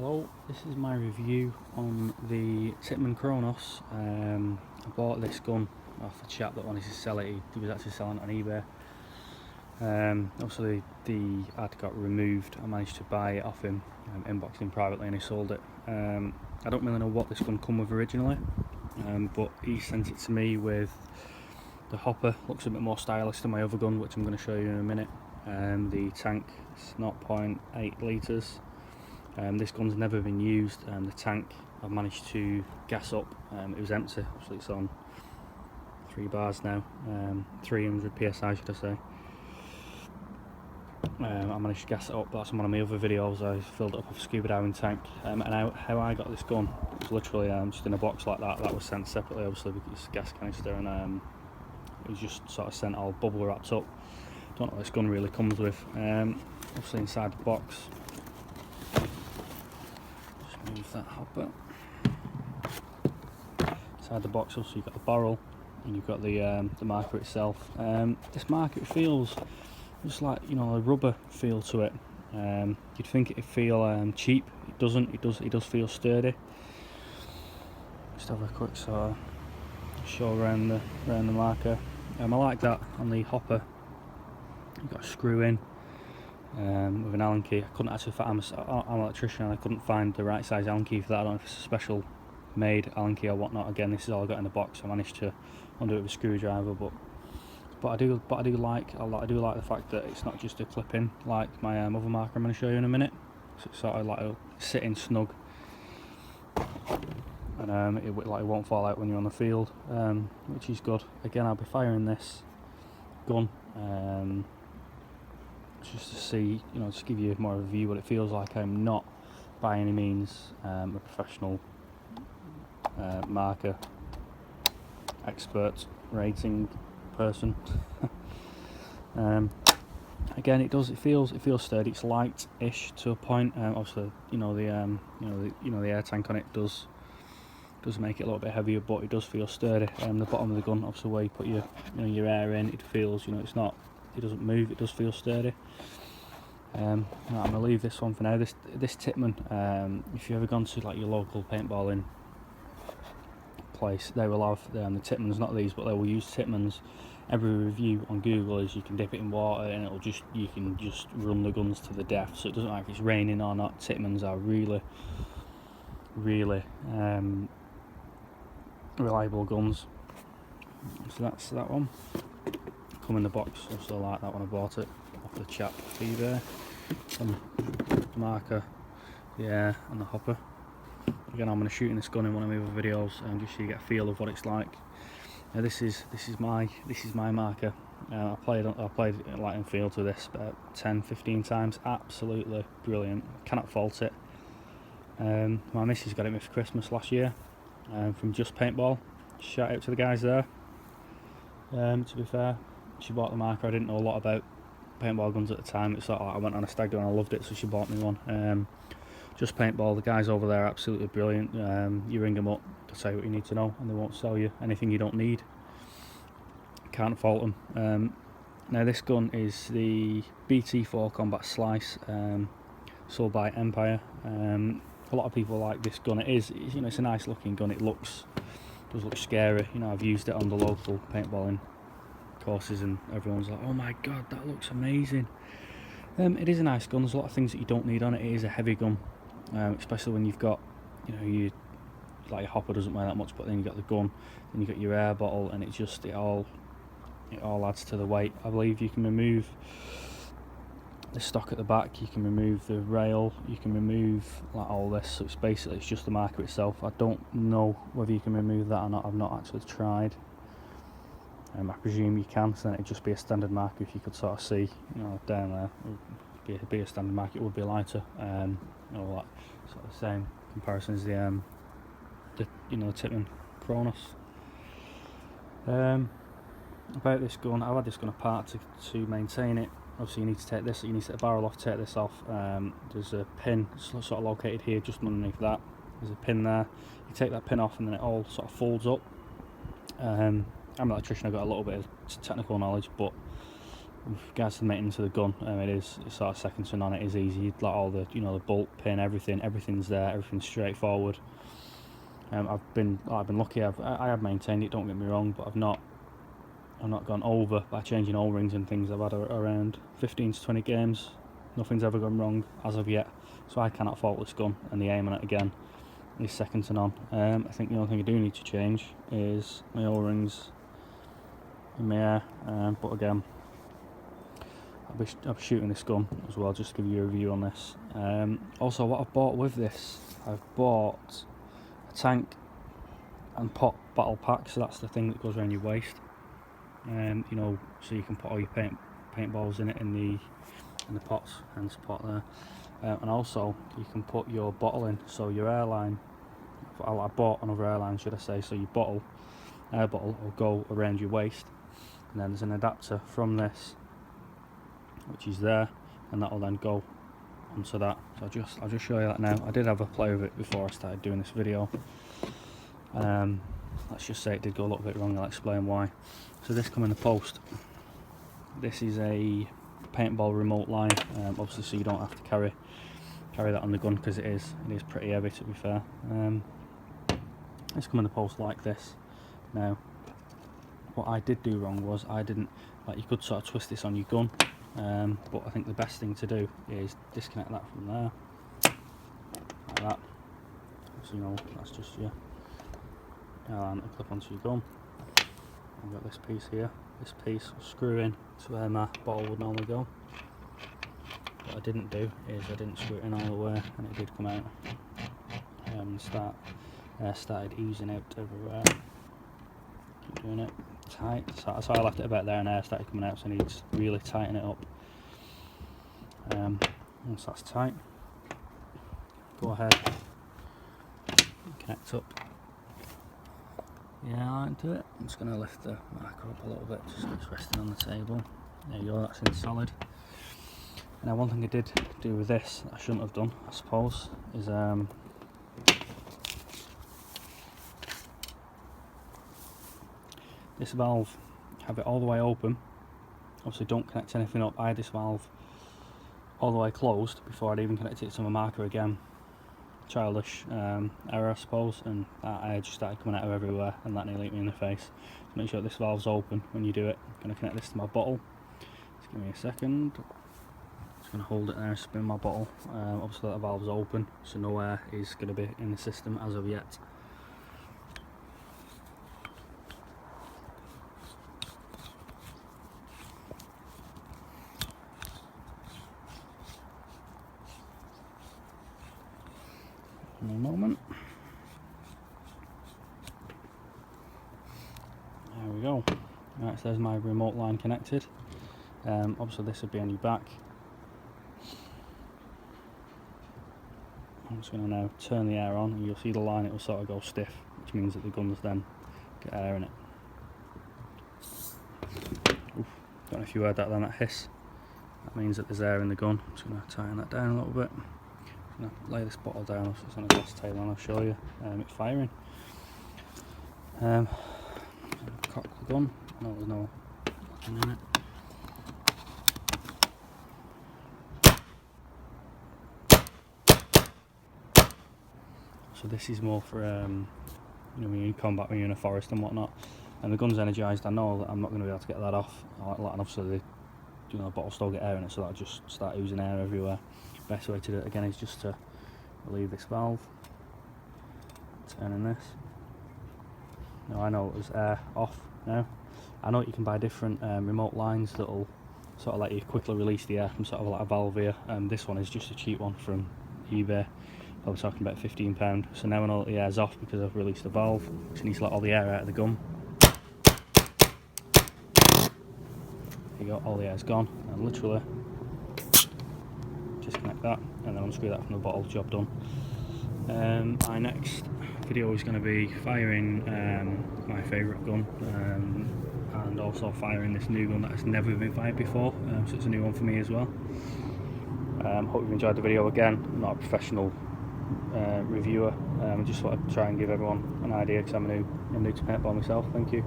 Hello, this is my review on the Tipmann Cronus. I bought this gun off a chap that wanted to sell it. He was actually selling it on eBay. Obviously the ad got removed. I managed to buy it off him, inboxed him privately, and he sold it. I don't really know what this gun come with originally, but he sent it to me with the hopper. Looks a bit more stylish than my other gun, which I'm going to show you in a minute. The tank is 0.8 litres. This gun's never been used. The tank I've managed to gas up. It was empty, so it's on 3 bars now, 300 psi should I say. I managed to gas it up. That's one of my other videos. I filled it up with a scuba diving tank. And how I got this gun was literally just in a box like that. That was sent separately, obviously, because it's a gas canister, and it was just sort of sent all bubble wrapped up. Don't know what this gun really comes with. Obviously inside the box, move that hopper. Inside the box also you've got the barrel and you've got the marker itself. This marker, it feels just like, you know, a rubber feel to it. You'd think it'd feel cheap. It doesn't. It does feel sturdy. Just have a quick sort of show around the marker. I like that on the hopper. You've got a screw in. With an Allen key. I couldn't actually find, I'm an electrician, and I couldn't find the right size Allen key for that. I don't know if it's a special made Allen key or whatnot. Again, this is all I got in the box. I managed to undo it with a screwdriver, but I do like the fact that it's not just a clip in like my other marker I'm going to show you in a minute. So it's sort of like sitting snug, and it won't fall out when you're on the field, which is good. Again, I'll be firing this gun. Just to see, you know, just give you more of a view what it feels like. I'm not by any means a professional marker expert rating person. Again, it feels sturdy. It's light-ish to a point. Obviously, the air tank on it does make it a little bit heavier, but it does feel sturdy. The bottom of the gun, obviously, where you put your air in, it feels, it doesn't move. It does feel sturdy. I'm going to leave this one for now. This Tipmann, if you've ever gone to like your local paintballing place, they will have the Tipmanns, not these, but they will use Tipmanns. Every review on Google is you can dip it in water and you can just run the guns to the death, so it doesn't matter if it's raining or not. Tipmanns are really reliable guns. So that's that one. Come in the box. Also like that one. I bought it off the chap off eBay. Some marker, yeah, and the hopper. Again, I'm going to shoot in this gun in one of my other videos, and just so you get a feel of what it's like. Now this is my marker. I played light and field with this about 10-15 times. Absolutely brilliant. Cannot fault it. My missus got it me for Christmas last year, from Just Paintball. Shout out to the guys there. To be fair, she bought the marker. I didn't know a lot about paintball guns at the time. It's sort of like I went on a stag do and I loved it, so she bought me one. Just Paintball, the guys over there are absolutely brilliant. You ring them up, they'll tell you what you need to know, and they won't sell you anything you don't need. Can't fault them. Now this gun is the bt4 Combat Slice, sold by Empire. A lot of people like this gun. It's a nice looking gun. It does look scary. I've used it on the local paintballing courses and everyone's like, oh my god, that looks amazing. It is a nice gun. There's a lot of things that you don't need on it. It is a heavy gun, especially when you've got, your hopper doesn't weigh that much, but then you've got the gun, then you've got your air bottle, and it all adds to the weight. I believe you can remove the stock at the back, you can remove the rail, you can remove like all this, so it's just the marker itself. I don't know whether you can remove that or not. I've not actually tried. I presume you can, so then it'd just be a standard marker. If you could sort of see, down there, it would be a standard marker. It would be lighter, that sort of same comparison as the Tipmann Cronus. About this gun, I've had this gun apart to maintain it. Obviously, you need to take the barrel off, take this off. There's a pin sort of located here, just underneath that. There's a pin there. You take that pin off, and then it all sort of folds up. I'm an electrician. I've got a little bit of technical knowledge, but with regards to the maintenance of the gun, it's sort of second to none. It is easy, like all the the bolt, pin, everything's there, everything's straightforward. I've been lucky. I have maintained it. Don't get me wrong, but I've not gone over by changing O-rings and things. I've had around 15 to 20 games. Nothing's ever gone wrong as of yet, so I cannot fault this gun, and the aim on it again is second to none. I think the only thing I do need to change is my O-rings in my air, but again, I'll be shooting this gun as well, just to give you a review on this. Also, what I've bought with this, I've bought a tank and pot battle pack, so that's the thing that goes around your waist. So you can put all your paintballs in it in the pots, hence pot there. And also you can put your bottle in, so your airline, I bought another airline should I say, so your air bottle will go around your waist, and then there's an adapter from this which is there, and that will then go onto that. So I'll just show you that now. I did have a play with it before I started doing this video. Let's just say it did go a little bit wrong. I'll explain why. So this come in the post. This is a paintball remote line, obviously, so you don't have to carry that on the gun, because it is pretty heavy, to be fair. It's come in the post like this. Now, what I did do wrong was I didn't, you could sort of twist this on your gun, but I think the best thing to do is disconnect that from there, like that. So that's just your airline to clip onto your gun. I've got this piece here. This piece will screw in to where my bottle would normally go. What I didn't do is I didn't screw it in all the way, and it did come out. Started easing out everywhere. Keep doing it tight. So I left it about there, and air started coming out, so I need to really tighten it up. Once that's tight, go ahead, connect up the airline to it. I'm just going to lift the marker up a little bit, just so it's resting on the table. There you go, that's in solid. Now, one thing I did do with this that I shouldn't have done, I suppose, is this valve, have it all the way open. Obviously don't connect anything up. I had this valve all the way closed before I'd even connected it to my marker again. Childish error, I suppose, and that air just started coming out of everywhere, and that nearly hit me in the face. So make sure this valve's open when you do it. I'm going to connect this to my bottle. Just give me a second. Just going to hold it there and spin my bottle. Obviously that valve's open, so no air is going to be in the system as of yet. In a moment. There we go. Right, so there's my remote line connected. Obviously this would be on your back. I'm just going to now turn the air on, and you'll see the line, it will sort of go stiff, which means that the guns then get air in it. Oof, don't know if you heard that then, that hiss. That means that there's air in the gun. I'm just going to tighten that down a little bit. I'm going to lay this bottle down so it's on a glass table, and I'll show you it firing. Cock the gun. No, there's no nothing in it. So this is more for when you're in combat, when you're in a forest and whatnot, and the gun's energised. I know that I'm not going to be able to get that off, and obviously the bottle still get air in it, so that'll just start oozing air everywhere. Best way to do it again is just to relieve this valve, turning this. Now I know there's air off now. I know you can buy different remote lines that'll sort of let you quickly release the air from sort of like a valve here. This one is just a cheap one from eBay. I was talking about £15. So now I know that the air's off because I've released the valve. Just need to let all the air out of the gun. There you go, all the air's gone, and literally disconnect that and then unscrew that from the bottle. Job done. My next video is going to be firing my favourite gun, and also firing this new gun that has never been fired before, so it's a new one for me as well. Hope you've enjoyed the video. Again, I'm not a professional reviewer. I just want to try and give everyone an idea, because I'm new to paintball myself. Thank you.